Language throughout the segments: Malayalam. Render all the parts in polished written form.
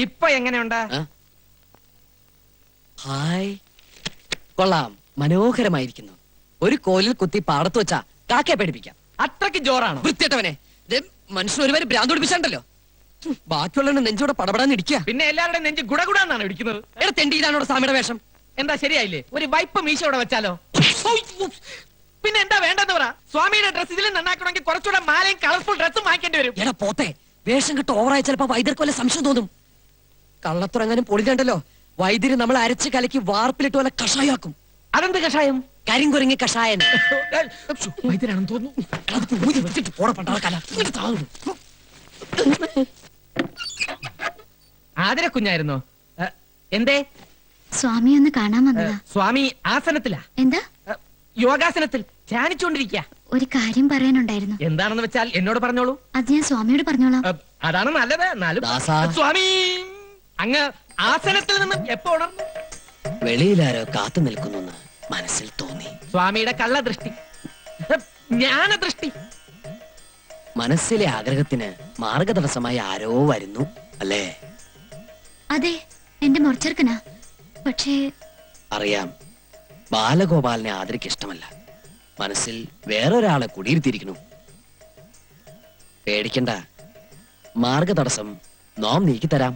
ഇപ്പൊ എങ്ങനെയുണ്ട്? ഹായ്, കൊള്ളാം, മനോഹരമായിരിക്കുന്നു. ഒരു കോലിൽ കുത്തി പാടത്ത് വെച്ചാ കാക്കയെ പേടിപ്പിക്കാം. അത്രയ്ക്ക് ജോറാണ്. വൃത്തിയിട്ടവനെ, മനുഷ്യൻ ഒരുവരെ ഭ്രാന്ത് പിടിപ്പിച്ചാണ്ടല്ലോ. ബാക്കിയുള്ള നെഞ്ചോടെ പടപടാന്ന് ഇടിക്കുക. പിന്നെ എല്ലാവരുടെയും നെഞ്ച് ഗുടഗുടാന്നാണ് ഇടിക്കുന്നത്. എടാ തെണ്ടി, ഇതാണോ സാമിയുടെ വേഷം? എന്താ ശരിയായില്ലേ? ഒരു വൈപ്പ് മീശ ഇവിടെ വെച്ചാലോ? പിന്നെ എന്താ വേണ്ടെന്ന് പറ. സ്വാമിയുടെ ഡ്രസ് ഇതിലും നന്നാക്കണമെങ്കിൽ കുറച്ചുകൂടെ മാലയും കളർഫുൾ ഡ്രസ്സും വാങ്ങിക്കേണ്ടി വരും. എടാ പോത്തെ, വേഷം കിട്ട് ഓവറായി ചിലപ്പോ വൈദ്യർക്ക് വല്ല സംശയം തോന്നും. കള്ളത്തുറങ്ങാനും പൊളിഞ്ഞണ്ടല്ലോ, വൈദ്യര് നമ്മൾ അരച്ച് കലക്കി വാർപ്പിലിട്ട് വല്ല കഷായാക്കും. അതെന്ത് കഷായം? കരിങ്കുരങ്ങി കഷായൻ. വൈദ്യരാണെന്ന് തോന്നുന്നു. ആതിര കുഞ്ഞായിരുന്നോ? എന്തേ? സ്വാമി ഒന്ന് കാണാൻ വന്നതാ. സ്വാമി ആസനത്തിലാ. എന്താ? യോഗാസനത്തിൽ ധ്യാനിച്ചുകൊണ്ടിരിക്കുക. ഒരു കാര്യം പറയാനുണ്ടായിരുന്നു. എന്താണെന്ന് വെച്ചാൽ എന്നോട് പറഞ്ഞോളൂ. അത് ഞാൻ സ്വാമിയോട് പറഞ്ഞോളാം. അതാണ് നല്ലത്. എന്നാലും സ്വാമി അങ്ങ് ആസനത്തിൽ നിന്നും എപ്പോ ഉണർന്നു? വെളിയിലാരോ കാത്തു നിൽക്കുന്നു മനസ്സിൽ തോന്നി. സ്വാമിയുടെ കള്ളദൃഷ്ടി, ജ്ഞാനദൃഷ്ടി. മനസ്സിലെ ആഗ്രഹത്തിന് മാർഗതടസ്സമായി ആരോ വരുന്നു അല്ലേ? അതെ, എന്റെ മുറിച്ചെറുക്കനാ. പക്ഷേ അറിയാം, ബാലഗോപാലിനെ ആദരിക്ക് ഇഷ്ടമല്ല. മനസ്സിൽ വേറൊരാളെ കുടിയിരുത്തിയിരിക്കുന്നു. പേടിക്കണ്ട, മാർഗതടസ്സം നാം നീക്കിത്തരാം.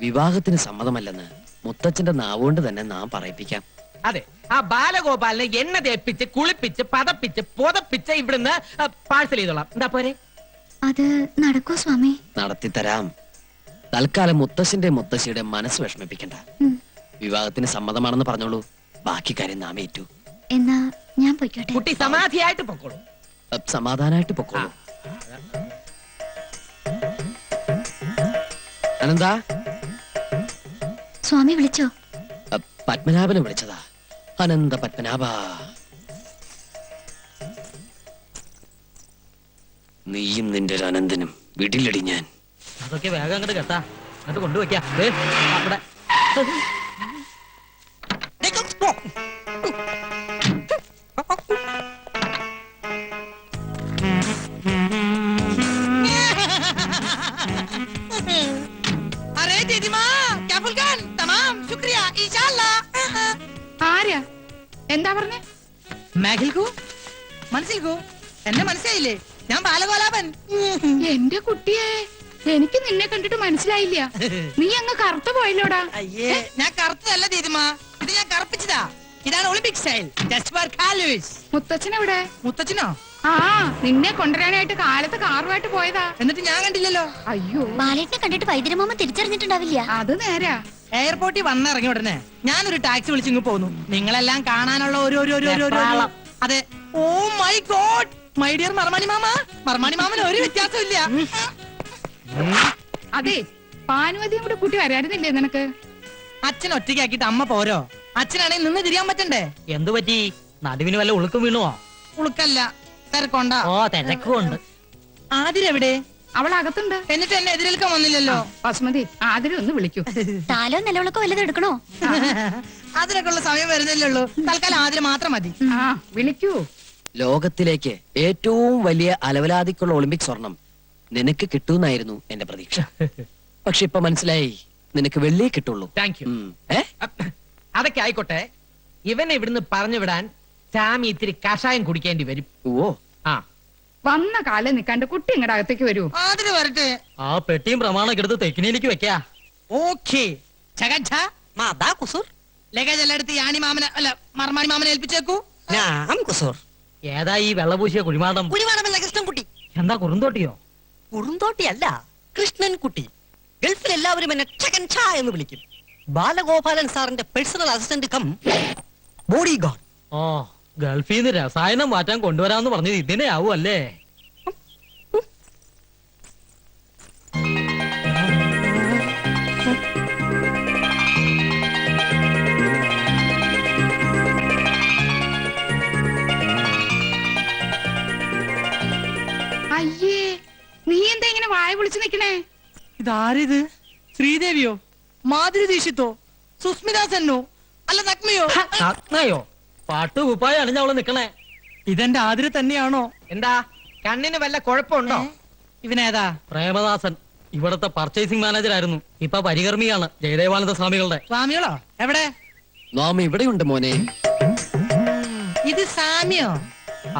വിവാഹത്തിന് സമ്മതമല്ലെന്ന് മുത്തച്ഛന്റെ നാവുകൊണ്ട് തന്നെ നാം പറയിപ്പിക്കാം. അതെ, ആ ബാലഗോപാലിനെ എണ്ണ തേപ്പിച്ച് കുളിപ്പിച്ച് പതപ്പിച്ച് പുതപ്പിച്ച് ഇവിടുന്ന് പാഴ്സൽ ചെയ്തോളാം. എന്താ പോരെ? അത് നടക്കൂ സ്വാമി? നടത്തിത്തരാം. തൽക്കാലം മുത്തശ്ശന്റെ മുത്തശ്ശിയുടെ മനസ്സ് വിഷമിപ്പിക്കണ്ട. വിവാഹത്തിന് സമ്മതമാണെന്ന് പറഞ്ഞോളൂ, ബാക്കി കാര്യം നാം ഏറ്റു. എന്നാ ഞാൻ പൊയ്ക്കോട്ടെ? കുട്ടി സമാധിയായിട്ട് പൊക്കോളൂ. സമാധാനായിട്ട് പൊക്കോളൂ. അനന്താ, സ്വാമി വിളിച്ചോ? പത്മനാഭനെ വിളിച്ചതാ. അനന്ത പത്മനാഭ, നീയും നിന്റെ ഒരു അനന്തനും വിടിലടി ഞാൻ. അതൊക്കെ വേഗം അങ്ങോട്ട് കേട്ടാ, അങ്ങോട്ട് കൊണ്ടുവയ്ക്കാം. അവിടെ ആരാ? എന്താ പറഞ്ഞേ? മനസ്സിൽക്കോ? എന്നെ മനസ്സിലായില്ലേ? ഞാൻ ബാലഗോപാലൻ. എന്റെ കുട്ടിയെ, എനിക്ക് നിന്നെ കണ്ടിട്ട് മനസ്സിലായില്ല. നീ അങ്ങ് കറുത്തു പോയല്ലോടാ. അയ്യേ, ഞാൻ കറുത്തതല്ല ദീദിമാ, ഇത് ഞാൻ കറുപ്പിച്ചതാ. ഇതാണ് ഒളിമ്പിക് സ്റ്റൈൽ. ജസ്റ്റ് ഫോർ കാലുവേഴ്സ്. മുത്തച്ഛൻ എവിടെ? മുത്തച്ഛനോ? ആ, നിന്നെ കൊണ്ടുവരാനായിട്ട് കാലത്ത് കാറുമായിട്ട് പോയതാ. എന്നിട്ട് ഞാൻ കണ്ടില്ലല്ലോ. അയ്യോ, ബാലേട്ടിനെ കണ്ടിട്ട് വൈദ്യരമാമ തിരിച്ചറിഞ്ഞിട്ടുണ്ടാവില്ല. അത് നേരാ. എയർപോർട്ടിൽ വന്നിറങ്ങിയ ഉടനെ ഞാനൊരു ടാക്സി വിളിച്ചിങ്ങ് പോന്നു. നിങ്ങളെല്ലാം കാണാനുള്ള അതെ. Oh my god, my dear Marmani മാമ. മർമാണി മാമന് ഒരു വ്യത്യാസമില്ല. അതെ, പാനുവതിയും കൂടെ കൂട്ടി വരാറുന്നില്ലേ നിനക്ക്? അച്ഛൻ ഒറ്റയ്ക്കാക്കിട്ട് അമ്മ പോരോ? അച്ഛനാണെങ്കിൽ നിന്ന് തിരിയാൻ പറ്റണ്ടേ? എന്തു പറ്റി? നടുവിന് വല്ല ഉളുക്കും വീണുവോ? ഉളുക്കല്ല, തിരക്കൊണ്ട. ഓ, തിരക്കുണ്ട്. ആതിരെവിടെ? അവൾ അകത്തുണ്ട്. എന്നിട്ട് എന്നെ എതിരേൽക്കാൻ വന്നില്ലല്ലോ. ബസ്മതി, ആതിരെ ഒന്ന് വിളിക്കൂ. താലോ നിലവിളക്കോ വല്ലതും എടുക്കണോ? അതിനൊക്കെ ഉള്ള സമയം വരുന്നില്ലേ ഉള്ളൂ. തൽക്കാലം ആതിര മാത്രം മതി. ആ, വിളിക്കൂ. ലോകത്തിലേക്ക് ഏറ്റവും വലിയ അലവലാതിക്കുള്ള ഒളിമ്പിക് സ്വർണം നിനക്ക് കിട്ടൂന്നായിരുന്നു എന്റെ പ്രതീക്ഷ. പക്ഷെ ഇപ്പൊ മനസ്സിലായി, നിനക്ക് വെള്ളിയേ കിട്ടുള്ളൂ. Thank you. അതൊക്കെ ആയിക്കോട്ടെ. ഇവനെ ഇവിടുന്ന് പറഞ്ഞു വിടാൻ ചാമി ഇത്തിരി കഷായം കുടിക്കേണ്ടി വരും. ഓ, ആ, വന്ന കാലം നിക്കാണ്ട് കുട്ടി ഇങ്ങടെ അകത്തേക്ക് വരൂ. ആതിര വരട്ടെ. ആ പെട്ടിയും പ്രമാണൊക്കെ എടുത്ത് തെക്കിനിയിലേക്ക് വെക്കാ. ഓക്കേ. ലഗേജ് എല്ലാം എടുത്ത് യാണി മാമനെ അല്ല മർമാണി മാമനെ ഏൽപ്പിച്ചേക്കൂ. ഏതാ ഈ വെള്ളപൂശിയ കുഴിമാടം? കൃഷ്ണൻകുട്ടി. എന്താ കുറുന്തോട്ടിയോ? കുറുന്തോട്ടിയല്ല, കൃഷ്ണൻകുട്ടി. ഗൾഫിൽ എല്ലാവരും എന്നെ ചകൻ ഛാ എന്ന് വിളിക്കും. ബാലഗോപാലൻ സാറിന്റെ personal assistant cum body guard. ഓ, ഗൾഫിൽ നിന്ന് രസായനം മാറ്റാൻ കൊണ്ടുവരാന്ന് പറഞ്ഞത് ഇതിനെ ആവും അല്ലേ? അയ്യേ, നീ എന്താ ഇങ്ങനെ വായ വിളിച്ചു നിക്കണേ? ഇതാരിത്? ശ്രീദേവിയോ? മാധുരി ദീക്ഷിത്തോ? സുസ്മിത സെന്നോ? അല്ല നഗ്മയോ? നഗ്നയോ? പാട്ടു കുപ്പായാണ് ഞാൻ അവള് നിക്കണേ. ഇതെന്റെ ആതിര തന്നെയാണോ? എന്താ, കണ്ണിന് വല്ല കുഴപ്പമുണ്ടോ? ഇവനേതാ? പ്രേമദാസൻ. ഇവിടത്തെ പർച്ചേസിംഗ് മാനേജർ ആയിരുന്നു. ഇപ്പൊ പരികർമ്മിയാണ് ജയദേവാനന്ദ സ്വാമികളുടെ. സ്വാമികളോ എവിടെ? നാം ഇവിടെയുണ്ട് മോനെ. ഇത് സാമിയോ?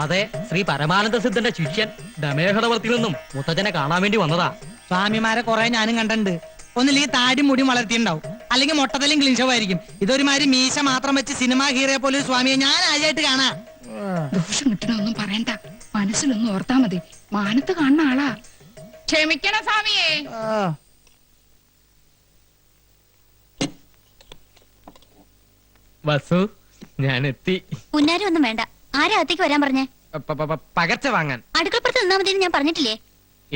അതെ, ശ്രീ പരമാനന്ദ സിദ്ധന്റെ ശിഷ്യൻ ദമേഹടവർത്തിൽ നിന്നും മുത്തച്ഛനെ കാണാൻ വേണ്ടി വന്നതാ. സ്വാമിമാരെ കുറെ ഞാനും കണ്ടിട്ടുണ്ട്. ഒന്നില്ലെങ്കിൽ താടി മുടി വളർത്തിയിട്ടുണ്ടാവും, അല്ലെങ്കിൽ മൊട്ടത്തലും ക്ലീൻ ഷോ ആയിരിക്കും. ഇതൊരുമാതിരി മീശ മാത്രം വെച്ച് സിനിമ ഹീറോയെ പോലെ ഒരു സ്വാമിയെ ഞാൻ ആദ്യമായിട്ട് കാണാ. ദോഷം കിട്ടണൊന്നും പറയണ്ട, മനസ്സിലൊന്നും ഓർത്താ മതി. മാനത്ത് കാണുന്ന ആളാ. ക്ഷമിക്കണം സ്വാമിയേ. വസു, ഞാൻ എത്തി. പുന്നാരി ഒന്നും വേണ്ട. ആരാ അകത്തേക്ക് വരാൻ പറഞ്ഞേ? പകർച്ച വാങ്ങാൻ. അടുക്കളപ്പുറത്ത് നിന്നാ മതി ഞാൻ പറഞ്ഞിട്ടില്ലേ?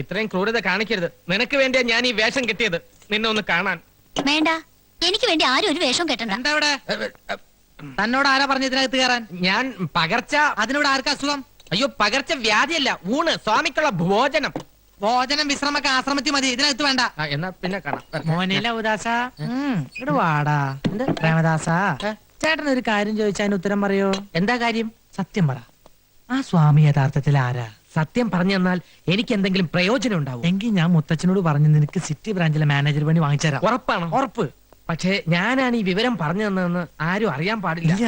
ഇത്രയും ക്രൂരത കാണിക്കരുത്. നിനക്ക് വേണ്ടിയാ ഞാൻ ഈ വേഷം കെട്ടിയത്, നിന്നെ ഒന്ന് കാണാൻ. വേണ്ട, എനിക്ക് വേണ്ടി ആരും ഒരു വേഷവും കെട്ടണ്ട. എന്താ ഇവിടെ? തന്നോട് ആരാ പറഞ്ഞ ഇതിനകത്ത് കയറാൻ? ഞാൻ പകർച്ച. അതിനോട് ആർക്കാ അസുഖം? അയ്യോ, പകർച്ച വ്യാധിയല്ല, ഊണ്, സ്വാമിക്കുള്ള ഭോജനം. ഭോജനം വിശ്രമൊക്കെ ആശ്രമത്തിൽ മതി, ഇതിനകത്ത് വേണ്ട. എന്നാ പിന്നെ കാണാം. മോനില ഉദാസ ഇവിടെ വാടാ. പ്രേമദാസ, ചേട്ടൻ ഒരു കാര്യം ചോദിച്ചാൽ അതിന് ഉത്തരം പറയോ? എന്താ കാര്യം? സത്യം പറ, ആ സ്വാമി യഥാർത്ഥത്തിൽ ആരാ? സത്യം പറഞ്ഞു തന്നാൽ എനിക്ക് എന്തെങ്കിലും പ്രയോജനം ഉണ്ടാവും. എങ്കിൽ ഞാൻ മുത്തച്ഛനോട് പറഞ്ഞു നിനക്ക് സിറ്റി ബ്രാഞ്ചിലെ മാനേജർ പണി വാങ്ങിച്ചുതരാം. ഉറപ്പാണ്? ഉറപ്പ്. പക്ഷേ ഞാനാണ് ഈ വിവരം പറഞ്ഞു തന്നതെന്ന് ആരും അറിയാൻ പാടില്ല. ഇല്ല,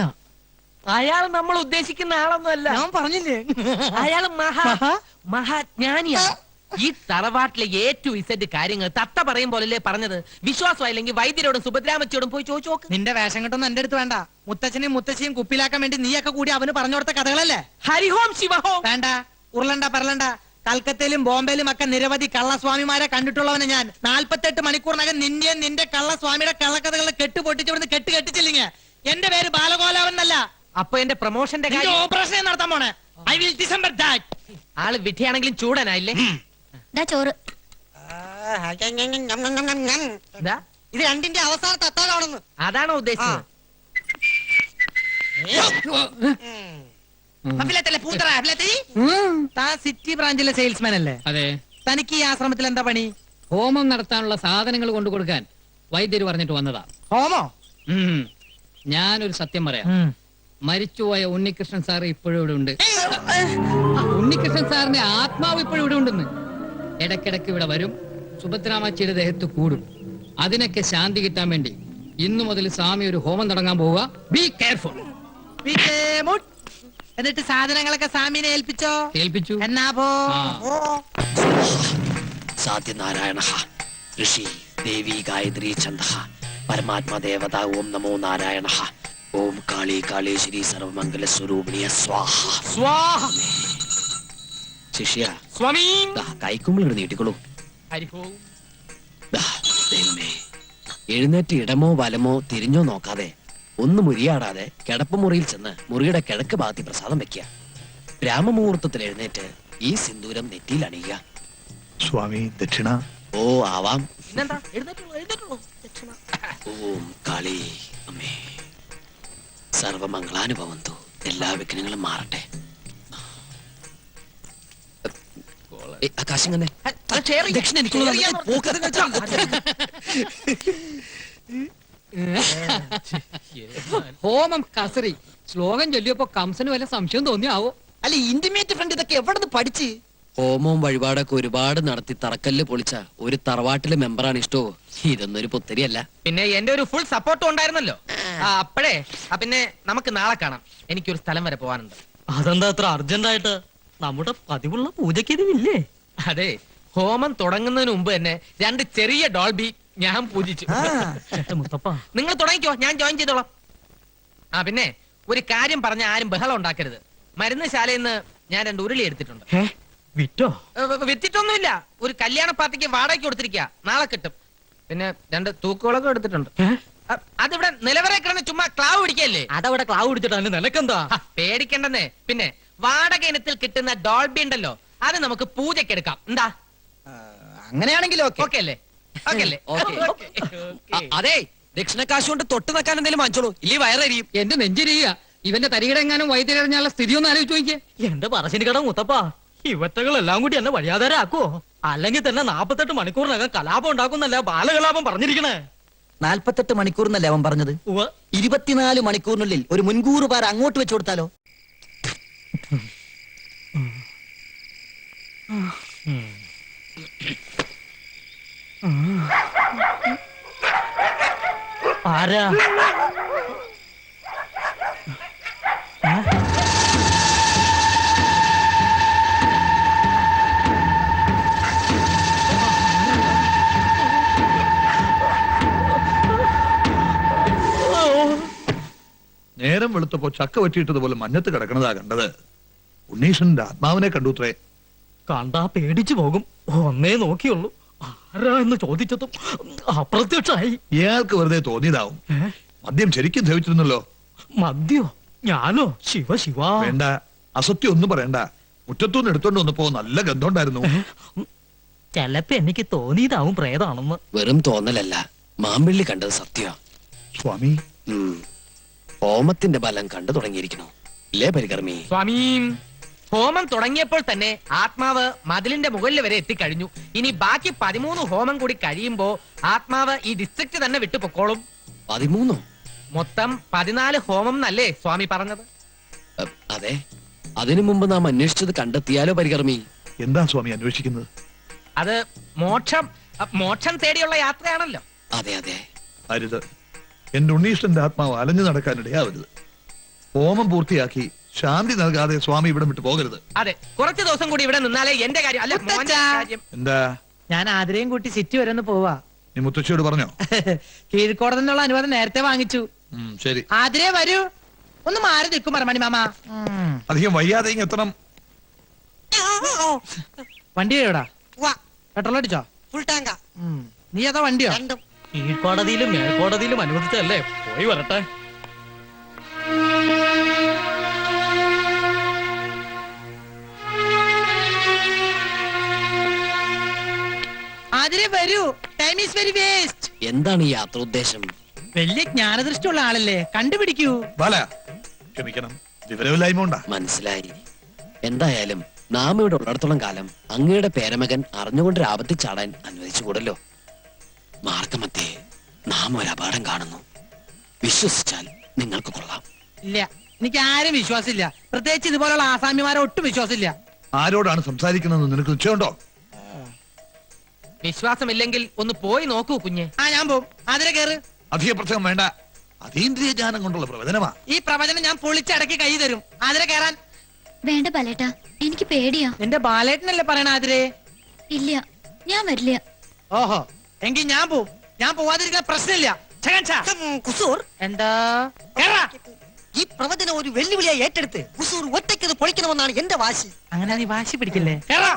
അയാൾ നമ്മൾ ഉദ്ദേശിക്കുന്ന ആളൊന്നും അല്ല. ഞാൻ പറഞ്ഞില്ലേ, അയാൾ മഹാജ്ഞാനിയാണ്. ഈ തറവാട്ടിലെ A to Z കാര്യങ്ങൾ തത്ത പറയും പോലല്ലേ പറഞ്ഞത്. വിശ്വാസമായില്ലെങ്കിൽ വൈദ്യരോടും സുഭദ്രാമച്ചിയോടും പോയി ചോദിച്ചു നോക്ക്. നിന്റെ വേഷം കെട്ടൊന്നും എന്റെ അടുത്ത് വേണ്ട. മുത്തച്ഛനെയും മുത്തശ്ശിയും കുപ്പിലാക്കാൻ വേണ്ടി നീയൊക്കെ കൂടി അവന് പറഞ്ഞു കൊടുത്ത കഥകളല്ലേ? ഹരിഹോം ശിവഹോം. വേണ്ട, ഉരുളണ്ട പറലണ്ട. കൽക്കത്തയിലും ബോംബെയിലും ഒക്കെ നിരവധി കള്ളസ്വാമിമാരെ കണ്ടിട്ടുള്ളവനെ ഞാൻ. 48 മണിക്കൂറിനകം നിന്നെയും നിന്റെ കള്ളസ്വാമിയുടെ കള്ളക്കഥകളെ കെട്ടുപൊട്ടിച്ചിവിടുന്ന് കെട്ടിച്ചില്ലെങ്കിൽ എന്റെ പേര് ബാലഗോലാവൻ എന്നല്ല. അപ്പൊ എന്റെ പ്രൊമോഷന്റെ കാര്യം ഓപ്പറേഷൻ നടത്താൻ പോണേ. I will December that. ആള് വിധിയാണെങ്കിലും ചൂടനായില്ലേ? ദാ ചോറ്. ദാ, ഇത് രണ്ടിന്റെ അവസാനത്തെ അത്താഴമാണെന്ന്. അതാണോ ഉദ്ദേശിച്ചത്? താൻ സിറ്റി ബ്രാഞ്ചിലെ സെയിൽസ്മാൻ അല്ലേ? അതെ. തനിക്ക് ഈ ആശ്രമത്തിൽ എന്താ പണി? ഹോമം നടത്താനുള്ള സാധനങ്ങൾ കൊണ്ടു കൊടുക്കാൻ വൈദ്യര് പറഞ്ഞിട്ട് വന്നതാ. ഹോമോ? ഞാനൊരു സത്യം പറയാം. മരിച്ചുപോയ ഉണ്ണികൃഷ്ണൻ സാർ ഇപ്പോഴും ഇവിടെ ഉണ്ട്. ഉണ്ണികൃഷ്ണൻ സാറിന്റെ ആത്മാവ് ഇപ്പോഴും ഇവിടെ ഉണ്ടെന്ന്. ഇടയ്ക്കിടയ്ക്ക് ഇവിടെ വരും, സുഭദ്രാമച്ചിയുടെ ദേഹത്ത് കൂടും. അതിനൊക്കെ ശാന്തി കിട്ടാൻ വേണ്ടി ഇന്നു മുതൽ സ്വാമി ഒരു ഹോമം തുടങ്ങാൻ പോവുക. Be careful. എന്നിട്ട് സാധനങ്ങളൊക്കെ സ്വാമിനെ ഏൽപ്പിച്ചോ? ഏൽപ്പിച്ചു. എന്നാ പോ. സാധ്യനാരായണ ഋഷി ദേവി ഗായത്രി ഛന്ദ പരമാത്മാ ദേവത ഓം നമോ നാരായണ ഓം കാളി കാളേശ്വരി സർവമംഗല സ്വരൂപിണിയ സ്വാഹ. സ്വാഹ. ശിഷ്യ, സ്വാമി. കൈക്കുമ്പിൾ നീട്ടിക്കൊള്ളൂ. ഹരിഹോം. ദൈവമേ, എഴുന്നേറ്റ് ഇടമോ വലമോ തിരിഞ്ഞോ നോക്കാതെ ഒന്ന് മുരിയാടാതെ കിടപ്പുമുറിയിൽ ചെന്ന് മുറിയുടെ കിഴക്ക് ഭാഗത്തി പ്രസാദം വെക്കുക. ബ്രാഹ്മമുഹൂർത്തത്തിൽ എഴുന്നേറ്റ് ഈ സിന്ദൂരം നെറ്റിയിൽ അണിയുക. സ്വാമി ദക്ഷിണ. ഓ ആവാം. പിന്നെന്താ, എഴുന്നേറ്റുള്ളൂ, എഴുന്നേറ്റുള്ളൂ. ദക്ഷിണ. ഓം കാളി അമ്മേ സർവമംഗളാനുഭവന്തു. എല്ലാ വിഘ്നങ്ങളും മാറട്ടെ. ആകാശം തന്നെ അത് ഷെയർ ചെയ്യ്. ദക്ഷിണ എനിക്കുള്ള ഷെയർ ചെയ്യാൻ പോക്കത് വെച്ചാ. ഹോമം കസറി ശ്ലോകം ചൊല്ലിയപ്പോ കംസന് വല്ല സംശയം തോന്നിയാവോ? അല്ല, ഇന്റിമേറ്റ് ഫ്രണ്ട് ഇതൊക്കെ എവിടെ പഠിച്ച്? ഹോമവും വഴിപാടൊക്കെ ഒരുപാട് നടത്തി തറക്കല്ല് പൊളിച്ച ഒരു തറവാട്ടിലെ മെമ്പറാണ് ഇഷ്ടോ. ഇതൊന്നും ഒരു പുത്തരിയല്ല. പിന്നെ എന്റെ ഒരു ഫുൾ സപ്പോർട്ടും ഉണ്ടായിരുന്നല്ലോ. അപ്പഴേ പിന്നെ നമുക്ക് നാളെ കാണാം. എനിക്കൊരു സ്ഥലം വരെ പോവാനുണ്ട്. അതെന്താ അത്ര അർജന്റ് ആയിട്ട്? നമ്മുടെ പതിവുള്ള പൂജയ്ക്ക് ഇതില്ലേ? അതെ, ഹോമം തുടങ്ങുന്നതിന് മുമ്പ് തന്നെ 2 ചെറിയ ഡോൾബി ഞാൻ പൂജിച്ചു. മുത്തപ്പ, നിങ്ങൾ തുടങ്ങിക്കോ, ഞാൻ ജോയിൻ ചെയ്തോളാം. പിന്നെ ഒരു കാര്യം പറഞ്ഞ ആരും ബഹളം ഉണ്ടാക്കരുത്. മരുന്ന് ശാലയിൽ നിന്ന് ഞാൻ 2 ഉരുളി എടുത്തിട്ടുണ്ട്. വിറ്റോ? വിറ്റിട്ടൊന്നുമില്ല, ഒരു കല്യാണ പാർട്ടിക്ക് വാടകയ്ക്ക് കൊടുത്തിരിക്കുക. നാളെ കിട്ടും. പിന്നെ 2 തൂക്കുകളൊക്കെ എടുത്തിട്ടുണ്ട്. അതിവിടെ നിലവറെ കിടന്ന് ചുമ്മാ ക്ലാവ് പിടിക്കല്ലേ. അതവിടെ ക്ലാവ് പിടിച്ചിട്ടാണ് നിനക്കെന്താ? പേടിക്കണ്ടെന്നേ. പിന്നെ വാടക ഇനത്തിൽ കിട്ടുന്ന ഡോൾബി ഉണ്ടല്ലോ, അത് നമുക്ക് പൂജയ്ക്ക് എടുക്കാം. എന്താ? അങ്ങനെയാണെങ്കിലും ഓക്കെ അല്ലേ? ഓക്കെ അല്ലേ? അതെ, ദക്ഷിണക്കാശ് കൊണ്ട് തൊട്ട് നിൽക്കാൻ എന്തെങ്കിലും വാങ്ങിച്ചോളൂ, ഇല്ലേ വയറരിയും. എന്റെ നെഞ്ചിരിയ ഇവന്റെ തരികിടെങ്ങാനും വൈദ്യരറിഞ്ഞാലുള്ള സ്ഥിതി ഒന്ന് ആലോചിച്ച് നോക്കിയേ. എന്റെ പറശ്ശിനി കട മുത്തപ്പ, ഇവറ്റകളെല്ലാം കൂടി എന്നെ വഴിയാധാരാക്കുവോ? അല്ലെങ്കിൽ തന്നെ 48 മണിക്കൂറിനകം കലാപം ഉണ്ടാക്കുന്നല്ല ബാലകലാപം പറഞ്ഞിരിക്കണേ. 48 മണിക്കൂറിനല്ലേ അവൻ പറഞ്ഞത്? 24 മണിക്കൂറിനുള്ളിൽ ഒരു മുൻകൂർ പാര അങ്ങോട്ട് വെച്ചു കൊടുത്താലോ? ആരാ? നേരം വെളുത്തപ്പോ ചക്ക വെട്ടിയിട്ടതുപോലെ മഞ്ഞത്ത് കിടക്കണതാ കണ്ടത്. ഉണ്ണീഷന്റെ ആത്മാവിനെ കണ്ടുത്രേ. കണ്ടാ പേടിച്ചു പോകും. ഒന്നേ നോക്കിയുള്ളൂ. ആരാ എന്ന് ചോദിച്ചതും അപ്രത്യക്ഷമായി. ഇയാൾക്ക് വെറുതെ തോന്നിയതാവും. മദ്യം ശരിക്കും ധരിച്ചിരുന്നല്ലോ. മദ്യോ? ഞാനോ? ശിവ ശിവ. വേണ്ട, അസത്യം ഒന്നും പറയണ്ട. മുറ്റത്തുനിന്ന് എടുത്തോണ്ട് വന്നപ്പോ നല്ല ഗന്ധമുണ്ടായിരുന്നു. ചെലപ്പോ എനിക്ക് തോന്നിയതാവും പ്രേതാണെന്ന്. വെറും തോന്നലല്ല, മാമ്പിള്ളി കണ്ടത് സത്യ. സ്വാമി, ഹോമത്തിന്റെ ബലം കണ്ടു തുടങ്ങിയിരിക്കണു ഇല്ലേ പരികർമ്മി? സ്വാമീ, ഹോമം തുടങ്ങിയപ്പോൾ തന്നെ ആത്മാവ് മതിലിന്റെ മുകളിൽ വരെ എത്തിക്കഴിഞ്ഞു. ഇനി ബാക്കി 13 ഹോമം കൂടി കഴിയുമ്പോ ആത്മാവ് ഈ ഡിസ്ട്രിക്ട് തന്നെ വിട്ടു പൊക്കോളും. 13? മൊത്തം 14 ഹോമം എന്നല്ലേ സ്വാമി പറഞ്ഞത്? അതെ. അതിനു മുമ്പ് നാം അന്വേഷിച്ചത് കണ്ടെത്തിയാലോ പരികർമ്മി? എന്താ സ്വാമി അന്വേഷിക്കുന്നത്? അത് മോക്ഷം തേടിയുള്ള യാത്രയാണല്ലോ. അതെ അതെ. അരുത്, എന്റെ ഉണ്ണീഷ്ടന്റെ ആത്മാവ് അലഞ്ഞു നടക്കാനിടയാവരുത്. ഹോമം പൂർത്തിയാക്കി ശാന്തി നൽകാതെ സ്വാമി ഇവിടെ വിട്ടു പോകരുത്. അതെ, കുറച്ച് ദിവസം കൂടി ഇവിടെ നിന്നാലേ എന്റെ കാര്യം അല്ല മോന്റെ കാര്യം. എന്താ? ഞാൻ ആതിരയും കൂട്ടി സിറ്റി വരെ ഒന്ന് പോവാ. നീ മുത്തശ്ശിയോട് പറഞ്ഞോ? കീഴ്ക്കോടതി നിന്നുള്ള അനുവാദം നേരത്തെ വാങ്ങിച്ചു. ശരി. ആതിരേ വരൂ. ഒന്ന് മാറി നിൽക്കും മണി മാമ. അധികം വയ്യാതെ ഇങ്ങ് എത്തണം. വണ്ടി എവിടാ? പെട്രോൾ അടിച്ചോ? ഫുൾ ടാങ്കാ. നീ ഏതാ വണ്ടിയോ? രണ്ടും. കീഴ്ക്കോടതിയിലും മേൽക്കോടതിയിലും അനുവദിച്ചല്ലേ, പോയി വരട്ടെ. ആതിരെ വരൂ. Time is very waste. എന്താണ് ഈ യാത്ര ഉദ്ദേശം? വലിയ ജ്ഞാനദൃഷ്ടിയുള്ള ആളല്ലേ, കണ്ടുപിടിക്കൂ. ബാല, ക്ഷമിക്കണം, വിവരമില്ലായ്മ ഉണ്ടാ. മനസ്സിലായി. എന്തായാലും നാം ഇവിടെ ഉള്ളിടത്തോളം കാലം അങ്ങയുടെ പേരമകൻ അറിഞ്ഞുകൊണ്ട് ആപത്തിൽ ചാടാൻ അനുവദിച്ചുകൂടല്ലോ. മാർഗമധ്യേ നാം ഒരു അപകടം കാണുന്നു. വിശ്വസിച്ചാൽ നിങ്ങൾക്ക് കൊള്ളാം. ഇല്ല, എനിക്ക് ആരും വിശ്വാസമില്ല. പ്രത്യേകിച്ച് ഇതുപോലുള്ള ആസാമിമാരെ ഒട്ടും വിശ്വാസമില്ല. ആരോടാണ് സംസാരിക്കുന്നതെന്ന് നിനക്ക് നിശ്ചയമുണ്ടോ? വിശ്വാസമില്ലെങ്കിൽ ഒന്ന് പോയി നോക്കൂ കുഞ്ഞെ. ഞാൻ പോവും. ആതിരെ കേറ്. അധിക പ്രസംഗം വേണ്ട. അതീന്ദ്രിയ ജ്ഞാനം കൊണ്ടുള്ള പ്രവചനമാ. ഈ പ്രവചനം ഞാൻ പൊളിച്ചടക്കി കൈ തരും. ആതിരെ കേറാൻ. വേണ്ട ബാലേട്ടാ, എനിക്ക് പേടിയാ. നിന്റെ ബാലേട്ടനല്ലേ പറയണ ആതിരെ? ഇല്ല, ഞാൻ വരില്ല. ഓഹോ, എങ്കിൽ ഞാൻ പോവും. ഞാൻ പോവാതിരിക്കാൻ പ്രശ്നമില്ല. കുസൂർ, എന്താ? കേറാ. ഈ പ്രവചനം ഒരു വെല്ലുവിളിയായി ഏറ്റെടുത്ത് കുസൂർ ഒറ്റയ്ക്കത് പൊളിക്കണമെന്നാണ് എന്റെ വാശി. അങ്ങനെ നീ വാശി പിടിക്കില്ലേ? കേറാ.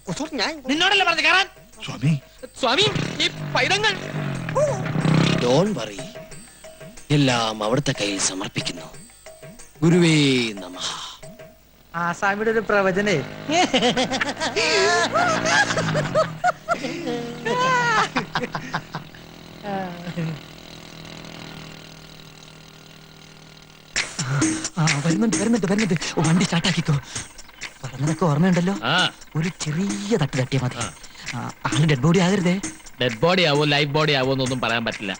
കുസൂർ, ഞാൻ നിന്നോടല്ലേ പറഞ്ഞു കേറാൻ? സ്വാമി, സ്വാമി, ഈ പൈതങ്ങൾ ഡോൺ വറി, എല്ലാം അവിടുത്തെ കയ്യിൽ സമർപ്പിക്കുന്നു. ഗുരുവേ നമഃ. ആസാമിയുടെ ഒരു പ്രവചനേ. വരുന്നുണ്ട്. വണ്ടി സ്റ്റാർട്ടാക്കിക്കോ. പറഞ്ഞതൊക്കെ ഓർമ്മയുണ്ടല്ലോ. ഒരു ചെറിയ തട്ട് തട്ടിയാ മതി. ആള് ഡെഡ് ബോഡി ആകരുതേ. ഡെഡ് ബോഡി ആവോ ലൈഫ് ബോഡി ആവോ എന്നൊന്നും പറയാൻ പറ്റില്ല.